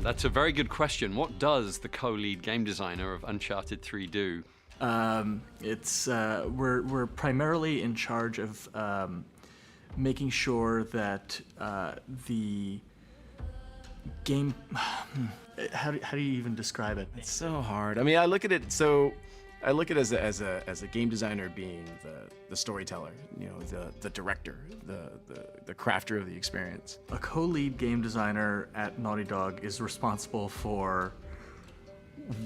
That's a very good question. What does the co-lead game designer of Uncharted 3 do? We're primarily in charge of making sure that the game. How do you even describe it? It's so hard. I mean, I look at it as a game designer being the storyteller, you know, the director, the crafter of the experience. A co-lead game designer at Naughty Dog is responsible for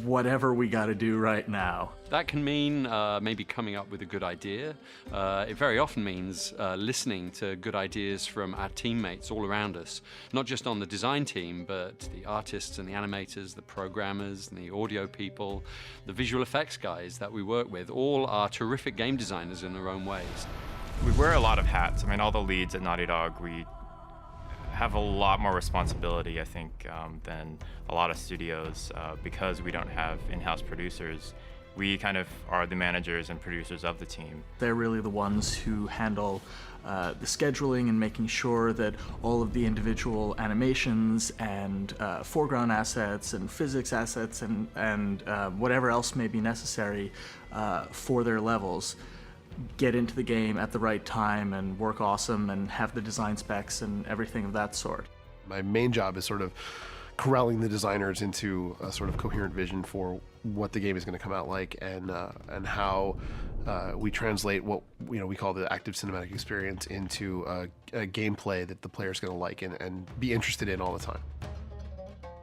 whatever we got to do right now. That can mean maybe coming up with a good idea. It very often means listening to good ideas from our teammates all around us, not just on the design team, but the artists and the animators, the programmers and the audio people, the visual effects guys that we work with, all are terrific game designers in their own ways. We wear a lot of hats. I mean, all the leads at Naughty Dog, we have a lot more responsibility, I think, than a lot of studios because we don't have in-house producers. We kind of are the managers and producers of the team. They're really the ones who handle the scheduling and making sure that all of the individual animations and foreground assets and physics assets and whatever else may be necessary for their levels get into the game at the right time and work awesome and have the design specs and everything of that sort. My main job is sort of corralling the designers into a sort of coherent vision for what the game is going to come out like and how we translate what we call the active cinematic experience into a gameplay that the player is going to like and be interested in all the time.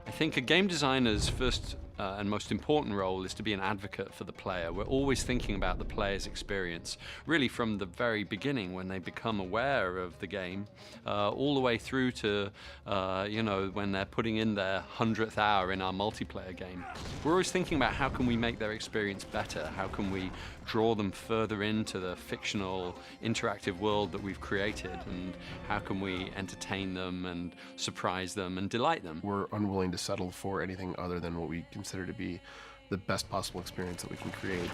I think a game designer's first and most important role is to be an advocate for the player. We're always thinking about the player's experience, really from the very beginning when they become aware of the game, all the way through to when they're putting in their 100th hour in our multiplayer game. We're always thinking about how can we make their experience better, how can we draw them further into the fictional interactive world that we've created, and how can we entertain them and surprise them and delight them. We're unwilling to settle for anything other than what we consider to be the best possible experience that we can create.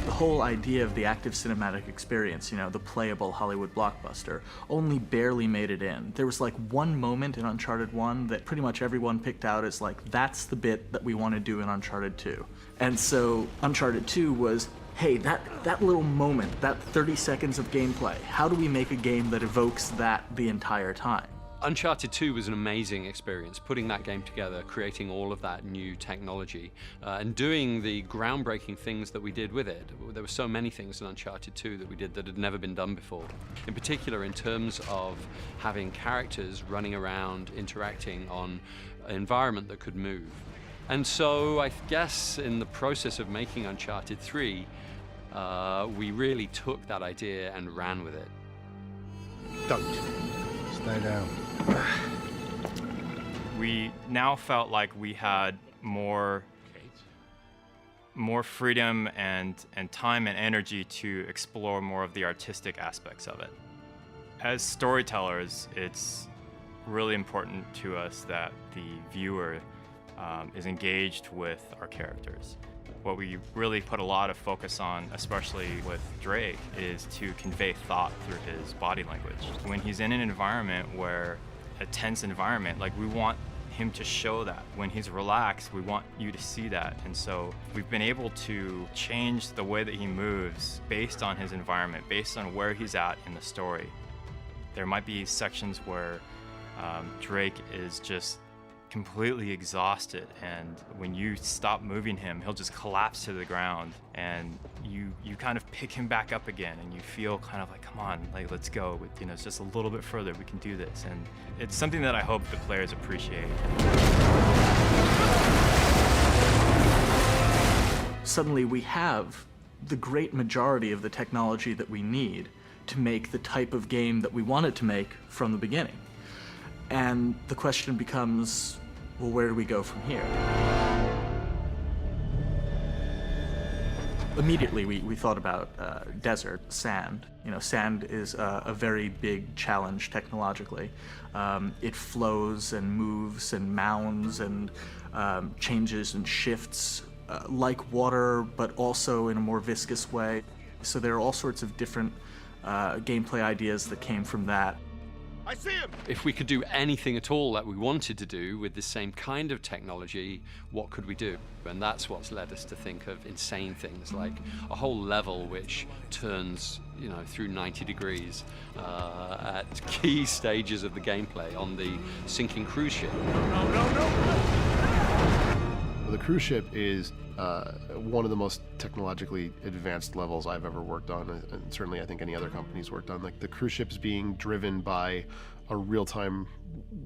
The whole idea of the active cinematic experience, the playable Hollywood blockbuster, only barely made it in. There was like one moment in Uncharted 1 that pretty much everyone picked out as like, that's the bit that we want to do in Uncharted 2. And so Uncharted 2 was, hey, that little moment, that 30 seconds of gameplay, how do we make a game that evokes that the entire time? Uncharted 2 was an amazing experience, putting that game together, creating all of that new technology, and doing the groundbreaking things that we did with it. There were so many things in Uncharted 2 that we did that had never been done before. In particular, in terms of having characters running around, interacting on an environment that could move. And so I guess in the process of making Uncharted 3, we really took that idea and ran with it. Don't. Stay down. We now felt like we had more freedom and time and energy to explore more of the artistic aspects of it. As storytellers, it's really important to us that the viewer is engaged with our characters. What we really put a lot of focus on, especially with Drake, is to convey thought through his body language. When he's in an environment where, a tense environment, like we want him to show that. When he's relaxed, we want you to see that. And so we've been able to change the way that he moves based on his environment, based on where he's at in the story. There might be sections where Drake is just completely exhausted, and when you stop moving him, he'll just collapse to the ground, and you kind of pick him back up again, and you feel kind of like, come on, like let's go, it's just a little bit further, we can do this. And it's something that I hope the players appreciate. Suddenly we have the great majority of the technology that we need to make the type of game that we wanted to make from the beginning. And the question becomes, well, where do we go from here? Immediately, we thought about desert, sand. Sand is a very big challenge technologically. It flows and moves and mounds and changes and shifts like water, but also in a more viscous way. So there are all sorts of different gameplay ideas that came from that. I see him! If we could do anything at all that we wanted to do with the same kind of technology, what could we do? And that's what's led us to think of insane things like a whole level which turns, through 90 degrees at key stages of the gameplay on the sinking cruise ship. The cruise ship is one of the most technologically advanced levels I've ever worked on, and certainly I think any other company's worked on. Like, the cruise ship is being driven by a real-time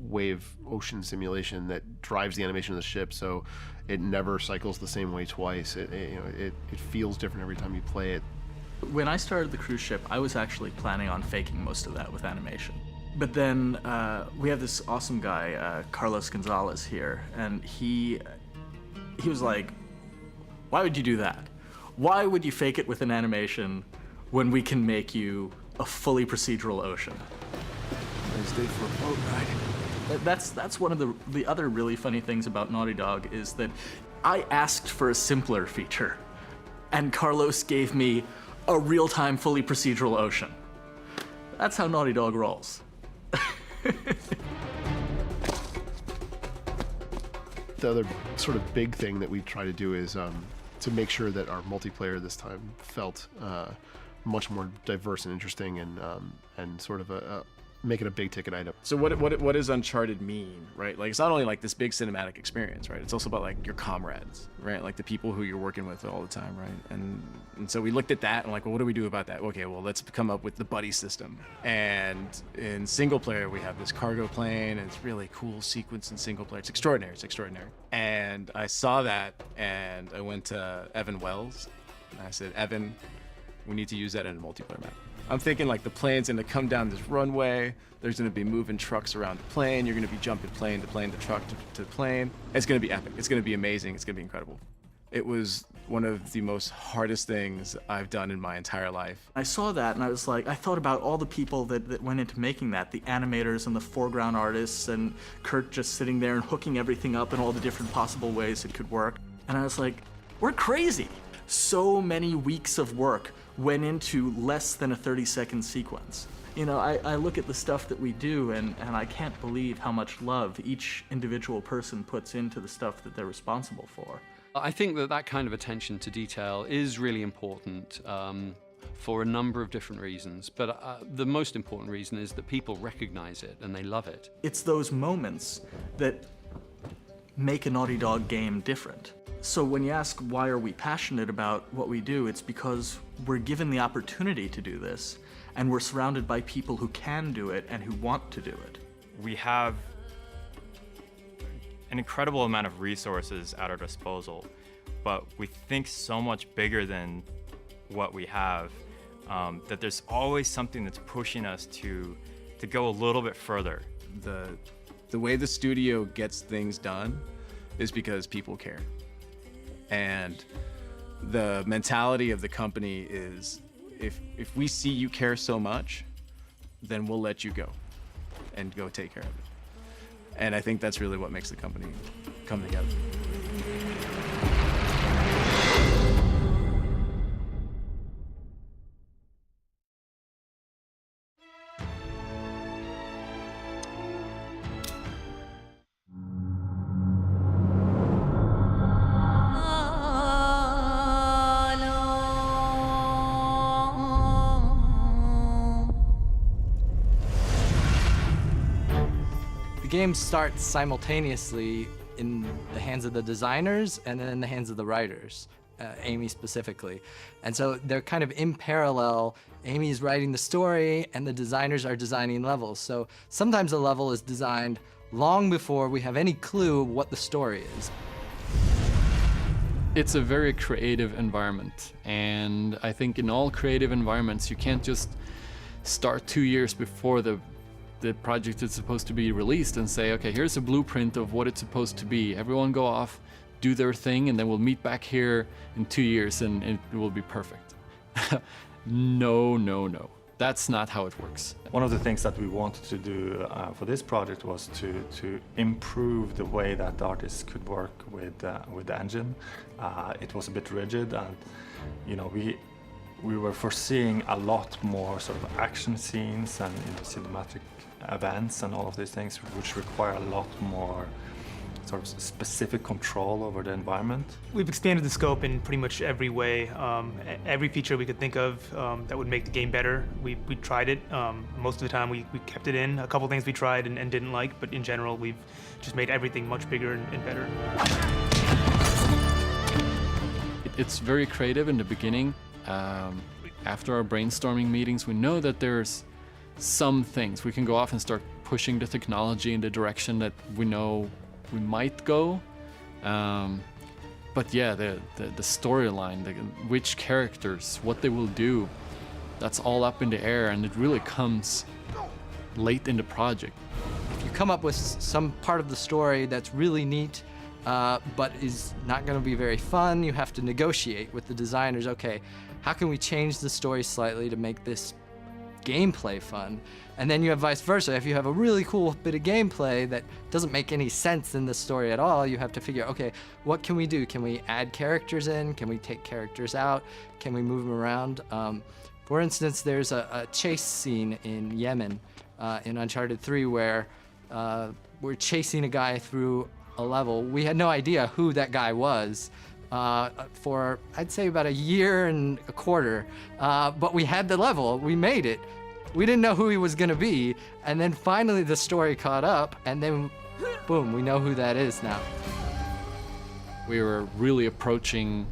wave ocean simulation that drives the animation of the ship, so it never cycles the same way twice. It feels different every time you play it. When I started the cruise ship, I was actually planning on faking most of that with animation. But then we have this awesome guy, Carlos Gonzalez here, and he was like, why would you do that? Why would you fake it with an animation when we can make you a fully procedural ocean? Nice day for a boat ride. That's one of the other really funny things about Naughty Dog is that I asked for a simpler feature, and Carlos gave me a real-time, fully procedural ocean. That's how Naughty Dog rolls. The other sort of big thing that we try to do is to make sure that our multiplayer this time felt much more diverse and interesting, and sort of make it a big ticket item. So what does Uncharted mean, right? Like, it's not only like this big cinematic experience, right? It's also about like your comrades, right? Like the people who you're working with all the time, right? And so we looked at that and like, well, what do we do about that? Okay, well, let's come up with the buddy system. And in single player, we have this cargo plane, and it's really cool sequence in single player. It's extraordinary. It's extraordinary. And I saw that, and I went to Evan Wells, and I said, Evan, we need to use that in a multiplayer map. I'm thinking like the plane's gonna come down this runway, there's gonna be moving trucks around the plane, you're gonna be jumping plane to plane to truck to plane. It's gonna be epic, it's gonna be amazing, it's gonna be incredible. It was one of the most hardest things I've done in my entire life. I saw that and I was like, I thought about all the people that went into making that, the animators and the foreground artists, and Kurt just sitting there and hooking everything up in all the different possible ways it could work. And I was like, we're crazy. So many weeks of work went into less than a 30-second sequence. I look at the stuff that we do, and I can't believe how much love each individual person puts into the stuff that they're responsible for. I think that kind of attention to detail is really important for a number of different reasons, but the most important reason is that people recognize it and they love it. It's those moments that make a Naughty Dog game different. So when you ask why are we passionate about what we do, it's because we're given the opportunity to do this, and we're surrounded by people who can do it and who want to do it. We have an incredible amount of resources at our disposal, but we think so much bigger than what we have, that there's always something that's pushing us to go a little bit further. The way the studio gets things done is because people care. And the mentality of the company is, if we see you care so much, then we'll let you go and go take care of it. And I think that's really what makes the company come together. The game starts simultaneously in the hands of the designers and then in the hands of the writers, Amy specifically. And so they're kind of in parallel. Amy's writing the story and the designers are designing levels. So sometimes a level is designed long before we have any clue what the story is. It's a very creative environment, and I think in all creative environments you can't just start 2 years before the project is supposed to be released and say, okay, here's a blueprint of what it's supposed to be. Everyone go off, do their thing, and then we'll meet back here in 2 years and it will be perfect. No. That's not how it works. One of the things that we wanted to do for this project was to improve the way that the artists could work with the engine. It was a bit rigid, and we were foreseeing a lot more sort of action scenes and cinematic events and all of these things, which require a lot more sort of specific control over the environment. We've expanded the scope in pretty much every way. Every feature we could think of that would make the game better, we tried it. Most of the time we kept it in. A couple things we tried and didn't like, but in general we've just made everything much bigger and better. It's very creative in the beginning. After our brainstorming meetings, we know that there's some things we can go off and start pushing the technology in the direction that we know we might go. But yeah, the storyline, which characters, what they will do, that's all up in the air, and it really comes late in the project. If you come up with some part of the story that's really neat, but is not going to be very fun, you have to negotiate with the designers. Okay, how can we change the story slightly to make this gameplay fun? And then you have vice versa. If you have a really cool bit of gameplay that doesn't make any sense in the story at all, you have to figure, okay, what can we do? Can we add characters in? Can we take characters out? Can we move them around? For instance, there's a chase scene in Yemen in Uncharted 3 where we're chasing a guy through a level. We had no idea who that guy was for, I'd say, about a year and a quarter. But we had the level, we made it. We didn't know who he was gonna be, and then finally the story caught up, and then boom, we know who that is now. We were really approaching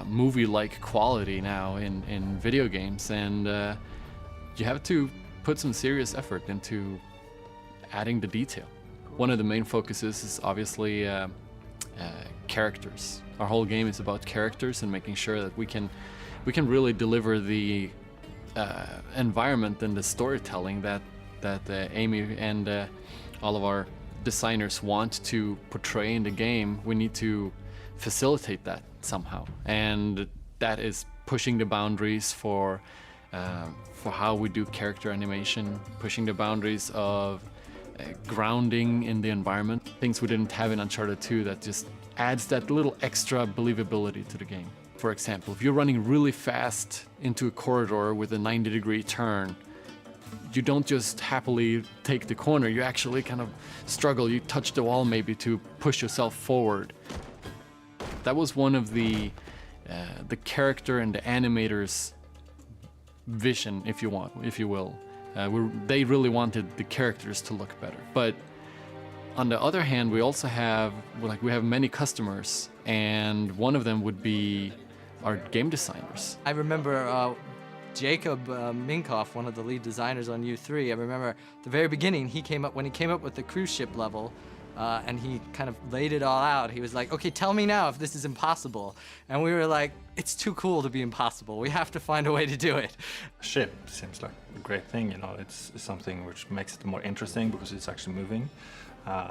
movie-like quality now in video games, and you have to put some serious effort into adding the detail. One of the main focuses is obviously characters. Our whole game is about characters and making sure that we can really deliver the environment and the storytelling that Amy and all of our designers want to portray in the game. We need to facilitate that somehow, and that is pushing the boundaries for how we do character animation, pushing the boundaries of grounding in the environment, things we didn't have in Uncharted 2 that just adds that little extra believability to the game. For example, if you're running really fast into a corridor with a 90-degree turn, you don't just happily take the corner, you actually kind of struggle, you touch the wall maybe to push yourself forward. That was one of the character and the animators' vision, if you will. They really wanted the characters to look better. But on the other hand, we also have many customers, and one of them would be our game designers. I remember Jacob Minkoff, one of the lead designers on U3. I remember at the very beginning, when he came up with the cruise ship level, and he kind of laid it all out. He was like, okay, tell me now if this is impossible. And we were like, it's too cool to be impossible. We have to find a way to do it. A ship seems like a great thing, you know, it's something which makes it more interesting because it's actually moving.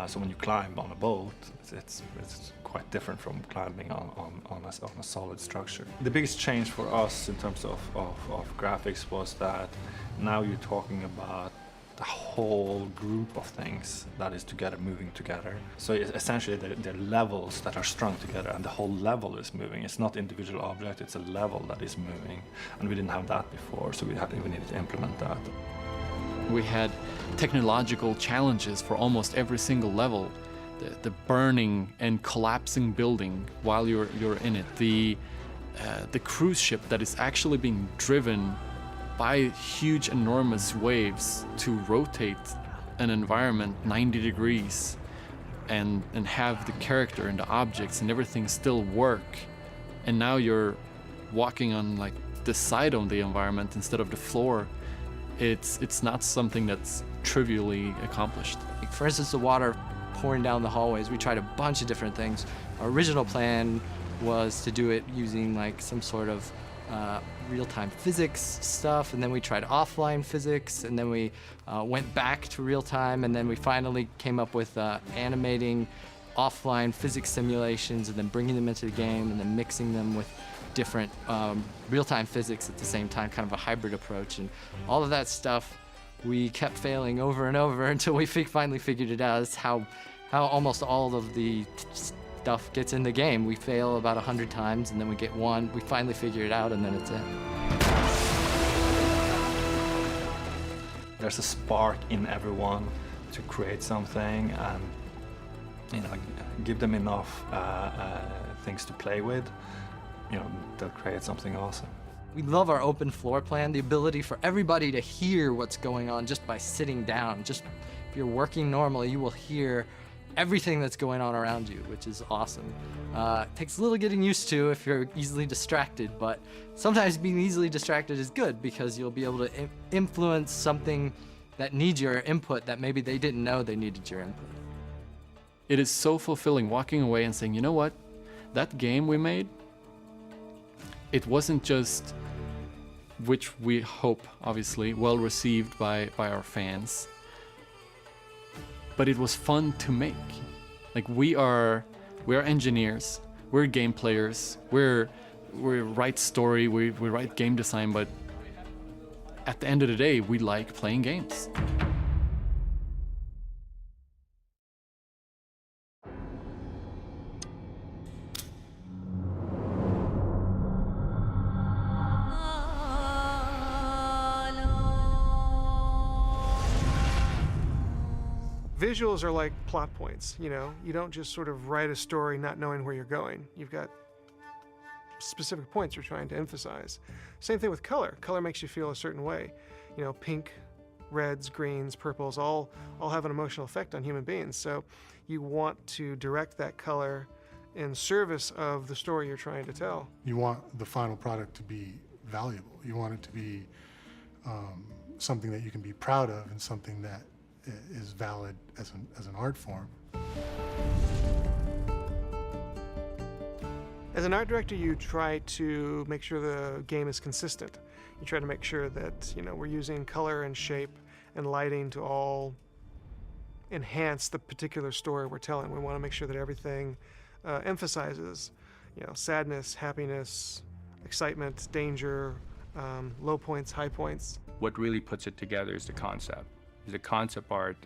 So when you climb on a boat, it's quite different from climbing on a solid structure. The biggest change for us in terms of graphics was that now you're talking about the whole group of things that is together, moving together. So essentially they're levels that are strung together, and the whole level is moving. It's not individual object, it's a level that is moving. And we didn't have that before, so we needed to implement that. We had technological challenges for almost every single level. The burning and collapsing building while you're in it. The cruise ship that is actually being driven by huge, enormous waves to rotate an environment 90 degrees and have the character and the objects and everything still work. And now you're walking on like the side of the environment instead of the floor. It's not something that's trivially accomplished. For instance, the water pouring down the hallways, we tried a bunch of different things. Our original plan was to do it using like some sort of real-time physics stuff, and then we tried offline physics, and then we went back to real-time, and then we finally came up with animating offline physics simulations and then bringing them into the game and then mixing them with different real-time physics at the same time, kind of a hybrid approach. And all of that stuff we kept failing over and over until we finally figured it out. It's how almost all of the stuff gets in the game. We fail about 100 times and then we get one, we finally figure it out, and then it's it. there's a spark in everyone to create something, and give them enough things to play with, they'll create something awesome. We love our open floor plan, the ability for everybody to hear what's going on just by sitting down. Just if you're working normally, you will hear everything that's going on around you, which is awesome. Takes a little getting used to if you're easily distracted, but sometimes being easily distracted is good because you'll be able to influence something that needs your input that maybe they didn't know they needed your input. It is so fulfilling walking away and saying, you know what, that game we made, it wasn't just, which we hope, obviously, well received by our fans, but it was fun to make. Like we are engineers, we're game players, we write story, we write game design, but at the end of the day, we like playing games. Visuals are like plot points, You don't just sort of write a story not knowing where you're going. You've got specific points you're trying to emphasize. Same thing with color. Color makes you feel a certain way. Pink, reds, greens, purples, all have an emotional effect on human beings. So you want to direct that color in service of the story you're trying to tell. You want the final product to be valuable. You want it to be something that you can be proud of and something that is valid as an art form. As an art director, you try to make sure the game is consistent. You try to make sure that we're using color and shape and lighting to all enhance the particular story we're telling. We want to make sure that everything emphasizes, sadness, happiness, excitement, danger, low points, high points. What really puts it together is the concept. The concept art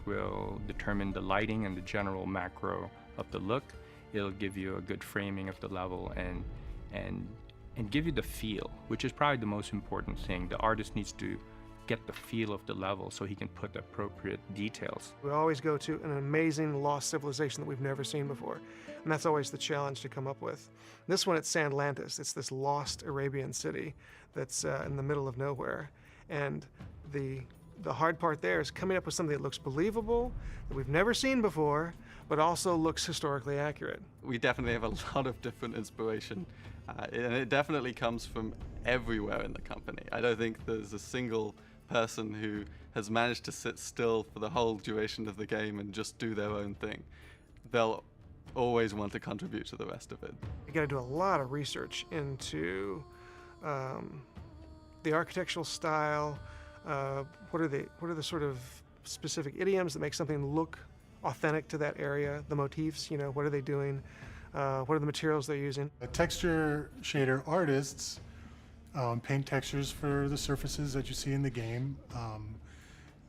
will determine the lighting and the general macro of the look. It'll give you a good framing of the level and give you the feel, which is probably the most important thing. The artist needs to get the feel of the level so he can put the appropriate details. We always go to an amazing lost civilization that we've never seen before, and that's always the challenge to come up with. This one, it's Sandlantis. It's this lost Arabian city that's in the middle of nowhere, and the hard part there is coming up with something that looks believable, that we've never seen before, but also looks historically accurate. We definitely have a lot of different inspiration, and it definitely comes from everywhere in the company. I don't think there's a single person who has managed to sit still for the whole duration of the game and just do their own thing. They'll always want to contribute to the rest of it. You got to do a lot of research into the architectural style. What are the sort of specific idioms that make something look authentic to that area? The motifs, what are they doing? What are the materials they're using? Texture shader artists paint textures for the surfaces that you see in the game.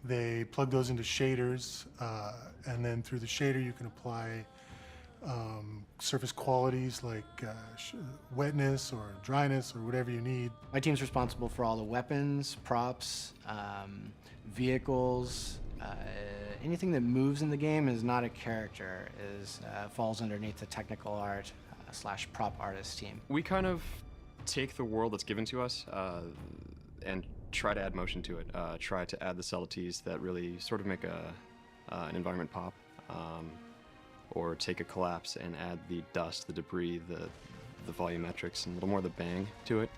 They plug those into shaders, and then through the shader you can apply surface qualities like wetness or dryness or whatever you need. My team's responsible for all the weapons, props, vehicles. Anything that moves in the game is not a character, falls underneath the technical art / prop artist team. We kind of take the world that's given to us and try to add motion to it, try to add the subtleties that really sort of make an environment pop. Or take a collapse and add the dust, the debris, the volumetrics, and a little more of the bang to it.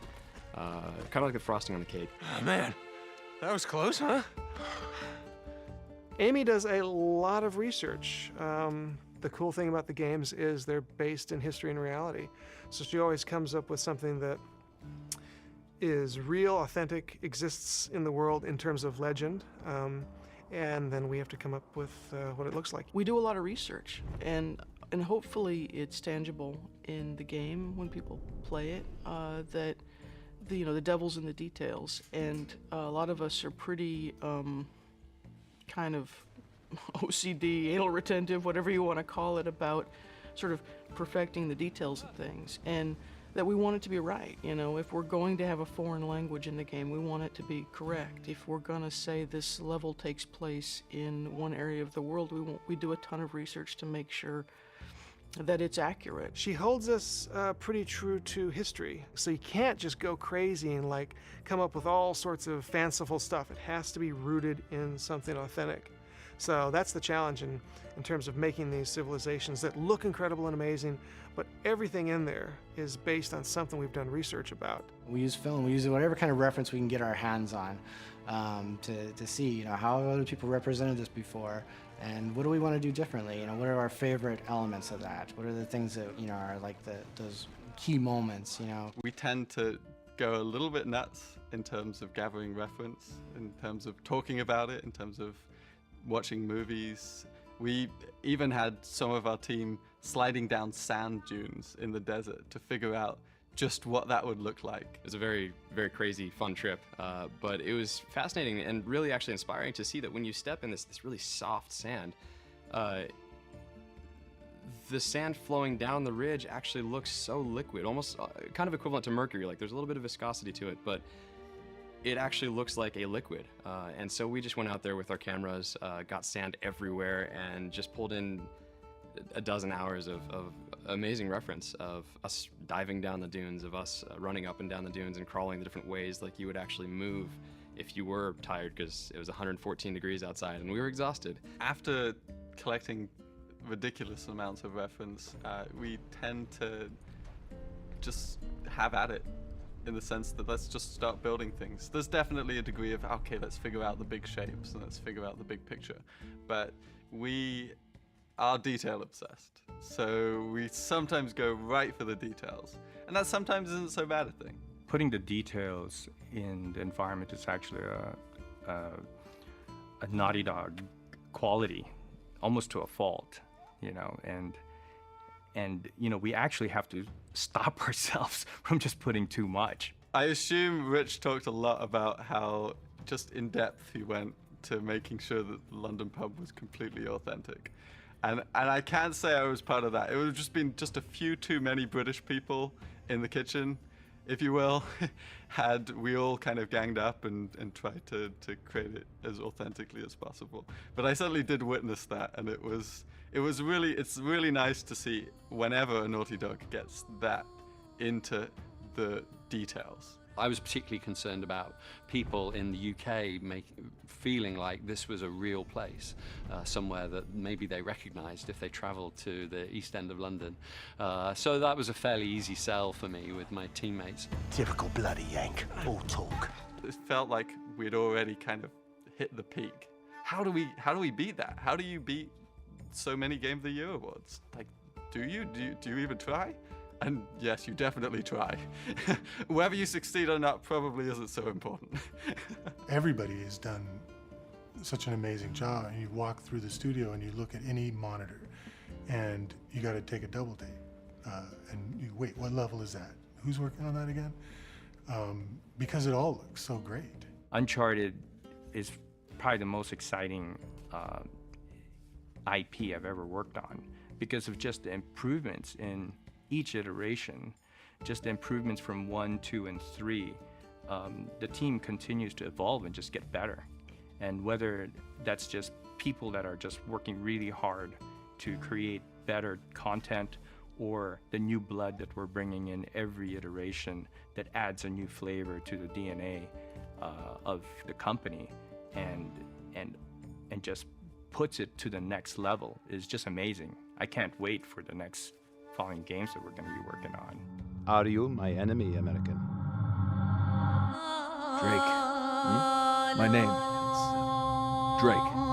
Kind of like the frosting on the cake. Oh, man, that was close, huh? Amy does a lot of research. The cool thing about the games is they're based in history and reality. So she always comes up with something that is real, authentic, exists in the world in terms of legend. And then we have to come up with what it looks like. We do a lot of research, and hopefully it's tangible in the game when people play it. That the devil's in the details, and a lot of us are pretty kind of OCD, anal retentive, whatever you want to call it, about sort of perfecting the details of things. And that we want it to be right. You know, if we're going to have a foreign language in the game, we want it to be correct. If we're going to say this level takes place in one area of the world, we do a ton of research to make sure that it's accurate. She holds us pretty true to history. So you can't just go crazy and like come up with all sorts of fanciful stuff. It has to be rooted in something authentic. So that's the challenge in terms of making these civilizations that look incredible and amazing, but everything in there is based on something we've done research about. We use film, we use whatever kind of reference we can get our hands on to see, you know, how have other people represented this before, and what do we want to do differently? You know, what are our favorite elements of that? What are the things that, you know, are like those key moments, you know? We tend to go a little bit nuts in terms of gathering reference, in terms of talking about it, in terms of watching movies. We even had some of our team sliding down sand dunes in the desert to figure out just what that would look like. It was a very, very crazy, fun trip, but it was fascinating and really actually inspiring to see that when you step in this really soft sand, the sand flowing down the ridge actually looks so liquid, almost kind of equivalent to mercury. Like there's a little bit of viscosity to it, but it actually looks like a liquid. And so we just went out there with our cameras, got sand everywhere, and just pulled in a dozen hours of amazing reference of us diving down the dunes, of us running up and down the dunes and crawling the different ways like you would actually move if you were tired, because it was 114 degrees outside and we were exhausted. After collecting ridiculous amounts of reference, we tend to just have at it, in the sense that let's just start building things. There's definitely a degree of, okay, let's figure out the big shapes and let's figure out the big picture. But we are detail obsessed. So we sometimes go right for the details. And that sometimes isn't so bad a thing. Putting the details in the environment is actually a Naughty Dog quality, almost to a fault, you know, and you know, we actually have to stop ourselves from just putting too much. I assume Rich talked a lot about how just in depth he went to making sure that the London pub was completely authentic. And I can't say I was part of that. It would have just been just a few too many British people in the kitchen, if you will, had we all kind of ganged up and tried to create it as authentically as possible. But I certainly did witness that, and it's really nice to see whenever a Naughty Dog gets that into the details. I was particularly concerned about people in the UK feeling like this was a real place, somewhere that maybe they recognised if they travelled to the East End of London. So that was a fairly easy sell for me with my teammates. Typical bloody Yank, all talk. It felt like we'd already kind of hit the peak. How do we beat that? How do you beat so many Game of the Year awards? Like, do you even try? And yes, you definitely try. Whether you succeed or not probably isn't so important. Everybody has done such an amazing job. And you walk through the studio and you look at any monitor and you got to take a double take. And you wait, what level is that? Who's working on that again? Because it all looks so great. Uncharted is probably the most exciting IP I've ever worked on because of just the improvements in each iteration, just the improvements from 1, 2, and 3. The team continues to evolve and just get better. And whether that's just people that are just working really hard to create better content, or the new blood that we're bringing in every iteration that adds a new flavor to the DNA of the company and just puts it to the next level, is just amazing. I can't wait for the next following games that we're going to be working on. Are you my enemy, American? Drake. My name is Drake.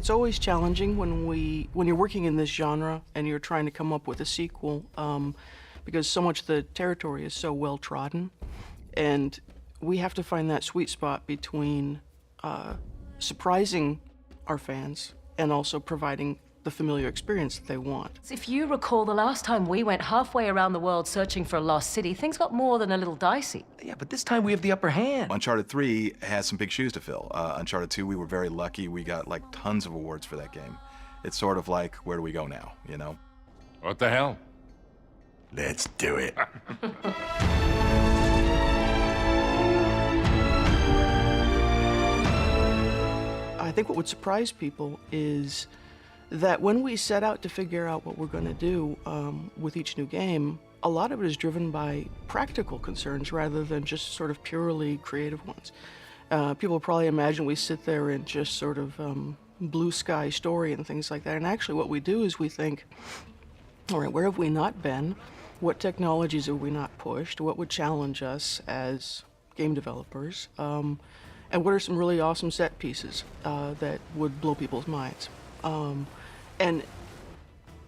It's always challenging when you're working in this genre and you're trying to come up with a sequel, because so much of the territory is so well trodden, and we have to find that sweet spot between surprising our fans and also providing the familiar experience that they want. If you recall, the last time we went halfway around the world searching for a lost city, things got more than a little dicey. Yeah, but this time we have the upper hand. Uncharted 3 has some big shoes to fill. Uncharted 2, we were very lucky. We got like tons of awards for that game. It's sort of like, where do we go now, you know? What the hell? Let's do it. I think what would surprise people is that when we set out to figure out what we're going to do with each new game, a lot of it is driven by practical concerns rather than just sort of purely creative ones. People probably imagine we sit there and just sort of blue sky story and things like that. And actually what we do is we think, all right, where have we not been? What technologies have we not pushed? What would challenge us as game developers? And what are some really awesome set pieces that would blow people's minds? And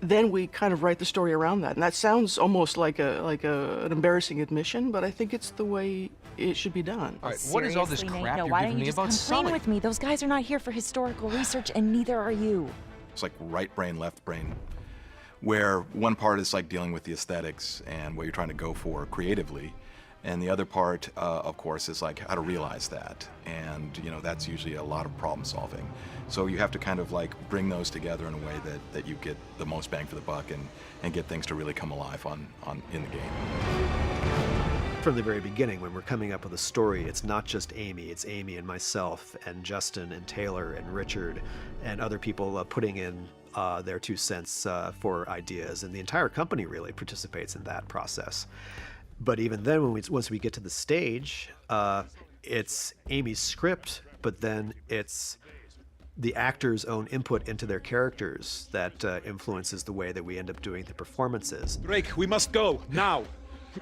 then we kind of write the story around that. And that sounds almost like an embarrassing admission, but I think it's the way it should be done. All right, what is all this Seriously, crap Nate, no, you're why giving don't you me just about come Sully? with me? Those guys are not here for historical research, and neither are you. It's like right brain, left brain, where one part is like dealing with the aesthetics and what you're trying to go for creatively, and the other part, of course, is like how to realize that. And, you know, that's usually a lot of problem solving. So you have to kind of like bring those together in a way that you get the most bang for the buck and get things to really come alive in the game. From the very beginning, when we're coming up with a story, it's not just Amy, it's Amy and myself and Justin and Taylor and Richard and other people putting in their 2 cents for ideas, and the entire company really participates in that process. But even then, once we get to the stage, it's Amy's script, but then it's the actors' own input into their characters that influences the way that we end up doing the performances. Drake, we must go, now!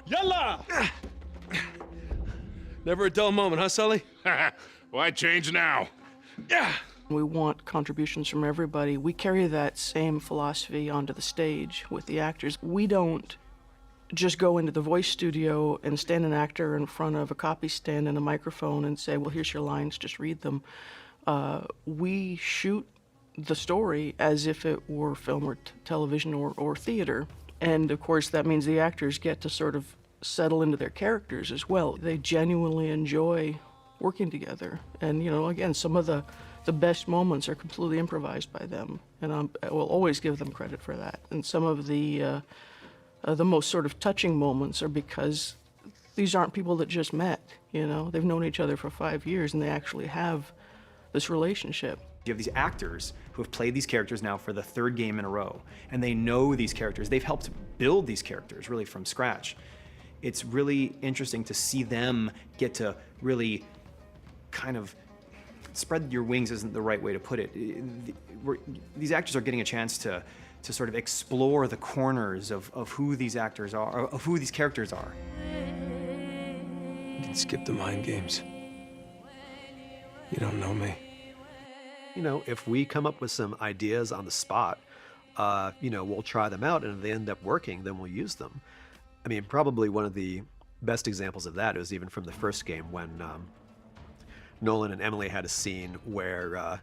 Yalla! Never a dull moment, huh, Sully? Why change now? Yeah! We want contributions from everybody. We carry that same philosophy onto the stage with the actors. We don't just go into the voice studio and stand an actor in front of a copy stand and a microphone and say, well, here's your lines, just read them. We shoot the story as if it were film or television or theater. And of course, that means the actors get to sort of settle into their characters as well. They genuinely enjoy working together. And, you know, again, some of the best moments are completely improvised by them. And I will always give them credit for that. And some of the most sort of touching moments are because these aren't people that just met, you know? They've known each other for 5 years and they actually have this relationship. You have these actors who have played these characters now for the 3rd game in a row, and they know these characters. They've helped build these characters really from scratch. It's really interesting to see them get to really kind of spread your wings isn't the right way to put it. These actors are getting a chance to sort of explore the corners of who these actors are, of who these characters are. You can skip the mind games. You don't know me. You know, if we come up with some ideas on the spot, you know, we'll try them out, and if they end up working, then we'll use them. I mean, probably one of the best examples of that was even from the first game when Nolan and Emily had a scene where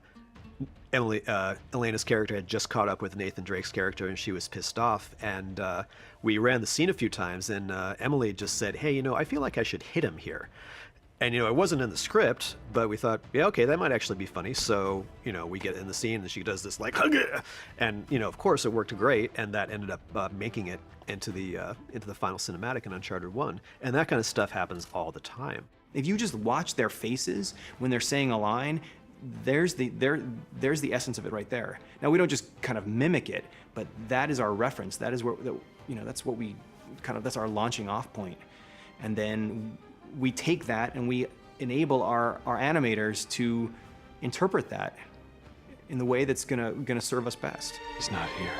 Elena's character had just caught up with Nathan Drake's character and she was pissed off, and we ran the scene a few times, and Emily just said, hey, you know, I feel like I should hit him here. And, you know, it wasn't in the script, but we thought, yeah, okay, that might actually be funny. So, you know, we get in the scene and she does this like, and, you know, of course it worked great, and that ended up making it into the final cinematic in Uncharted 1. And that kind of stuff happens all the time. If you just watch their faces when they're saying a line, there's the essence of it right there. Now, we don't just kind of mimic it, but that is our reference. That is where, you know, that's what we kind of, that's our launching off point. And then we take that and we enable our animators to interpret that in the way that's gonna serve us best. He's not here.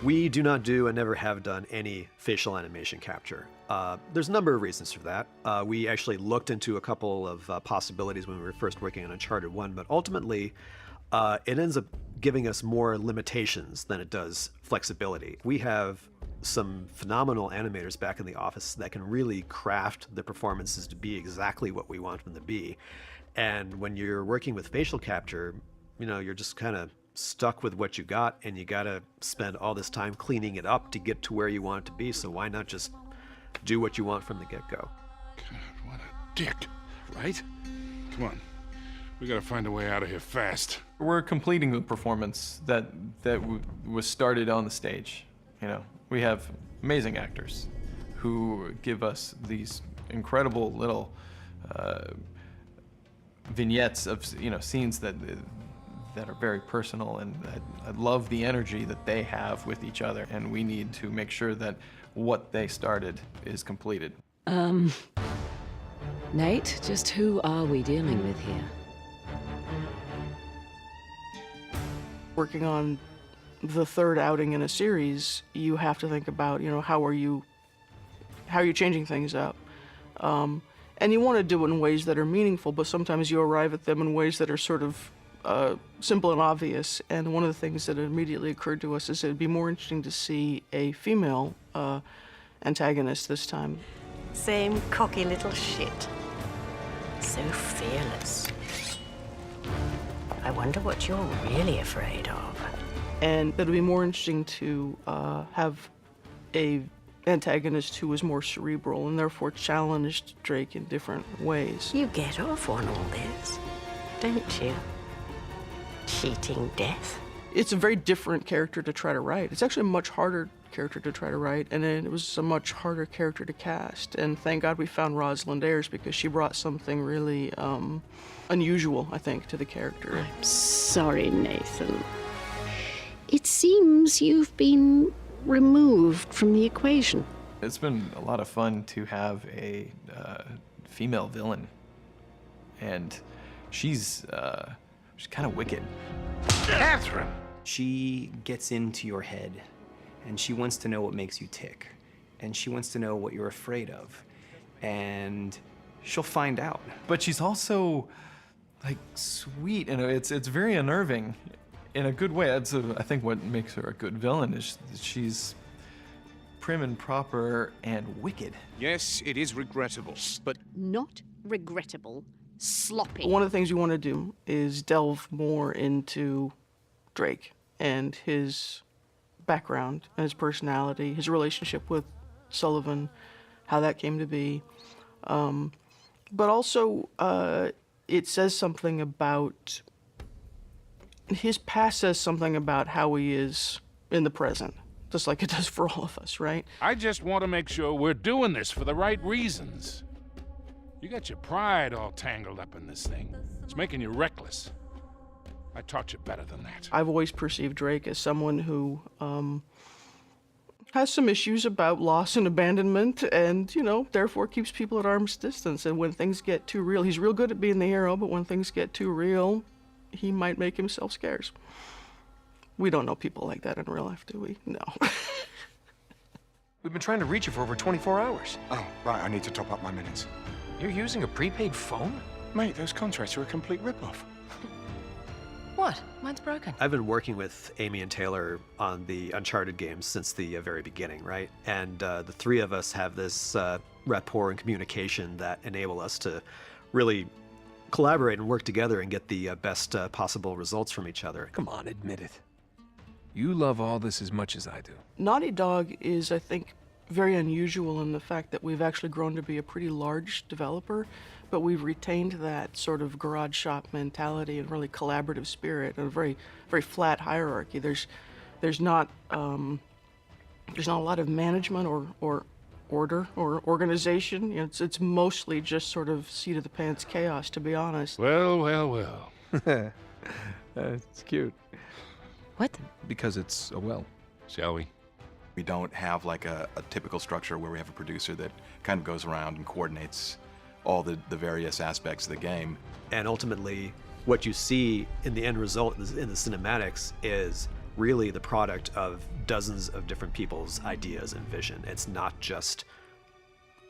We do not do and never have done any facial animation capture. There's a number of reasons for that. We actually looked into a couple of possibilities when we were first working on Uncharted 1, but ultimately it ends up giving us more limitations than it does flexibility. We have some phenomenal animators back in the office that can really craft the performances to be exactly what we want them to be. And when you're working with facial capture, you know, you're just kind of stuck with what you got, and you got to spend all this time cleaning it up to get to where you want it to be. So why not just do what you want from the get-go? God, what a dick. Right? Come on. We gotta find a way out of here fast. We're completing the performance that was started on the stage. You know, we have amazing actors who give us these incredible little vignettes of, you know, scenes that are very personal, and I love the energy that they have with each other, and we need to make sure that what they started is completed. Nate, just who are we dealing with here? Working on the third outing in a series, you have to think about, you know, how are you changing things up? And you want to do it in ways that are meaningful, but sometimes you arrive at them in ways that are sort of simple and obvious. And one of the things that immediately occurred to us is it'd be more interesting to see a female antagonist this time. Same cocky little shit. So fearless. I wonder what you're really afraid of. And it'd be more interesting to have a antagonist who was more cerebral and therefore challenged Drake in different ways. You get off on all this, don't you? Cheating death. It's a very different character to try to write. It's actually a much harder character to try to write, and it was a much harder character to cast. And thank God we found Rosalind Ayers, because she brought something really unusual, I think, to the character. I'm sorry, Nathan. It seems you've been removed from the equation. It's been a lot of fun to have a female villain, and she's kind of wicked. Catherine! She gets into your head, and she wants to know what makes you tick, and she wants to know what you're afraid of, and she'll find out. But she's also, like, sweet, and it's very unnerving in a good way. That's I think what makes her a good villain is she's prim and proper and wicked. Yes, it is regrettable, but... Not regrettable. Sloppy. One of the things you want to do is delve more into Drake and his background and his personality, his relationship with Sullivan, how that came to be. But also, it says something about... His past says something about how he is in the present, just like it does for all of us, right? I just want to make sure we're doing this for the right reasons. You got your pride all tangled up in this thing. It's making you reckless. I taught you better than that. I've always perceived Drake as someone who has some issues about loss and abandonment, and, you know, therefore keeps people at arm's distance. And when things get too real, he's real good at being the hero, but when things get too real, he might make himself scarce. We don't know people like that in real life, do we? No. We've been trying to reach you for over 24 hours. Oh, right, I need to top up my minutes. You're using a prepaid phone? Mate, those contracts are a complete rip-off. What? Mine's broken. I've been working with Amy and Taylor on the Uncharted games since the very beginning, right? And the three of us have this rapport and communication that enable us to really collaborate and work together and get the best possible results from each other. Come on, admit it. You love all this as much as I do. Naughty Dog is, I think, very unusual in the fact that we've actually grown to be a pretty large developer, but we've retained that sort of garage shop mentality and really collaborative spirit and a very, very flat hierarchy. There's not a lot of management or order or organization. You know, it's mostly just sort of seat of the pants chaos, to be honest. Well. It's cute. What? Because it's a well. Shall we? We don't have like a typical structure where we have a producer that kind of goes around and coordinates all the various aspects of the game. And ultimately, what you see in the end result in the cinematics is really the product of dozens of different people's ideas and vision. It's not just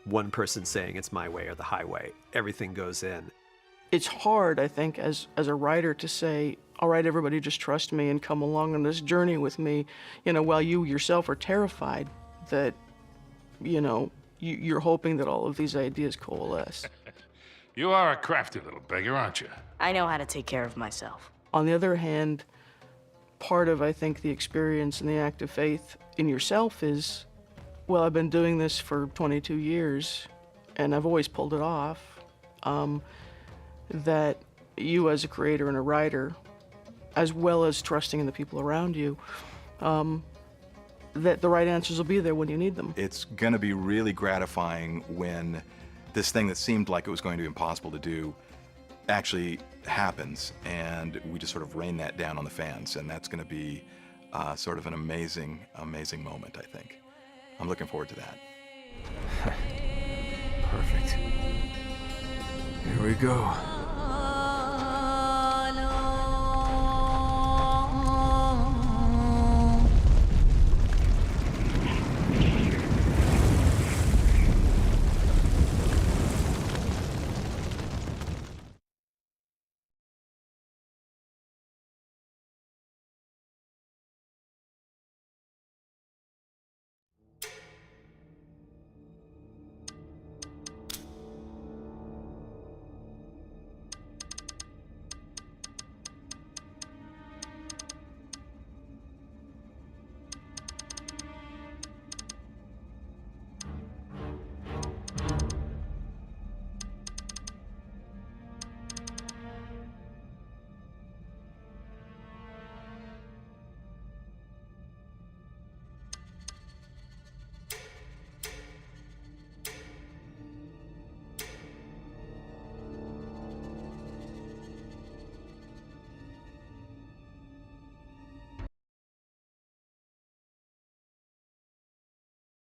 one person saying it's my way or the highway. Everything goes in. It's hard, I think, as a writer to say, all right, everybody just trust me and come along on this journey with me, while you yourself are terrified that, you're hoping that all of these ideas coalesce. You are a crafty little beggar, aren't you? I know how to take care of myself. On the other hand, part of, I think, the experience and the act of faith in yourself is, well, I've been doing this for 22 years, and I've always pulled it off, that you as a creator and a writer, as well as trusting in the people around you, that the right answers will be there when you need them. It's going to be really gratifying when this thing that seemed like it was going to be impossible to do actually happens, and we just sort of rain that down on the fans, and that's going to be sort of an amazing, amazing moment, I think. I'm looking forward to that. Perfect. Here we go.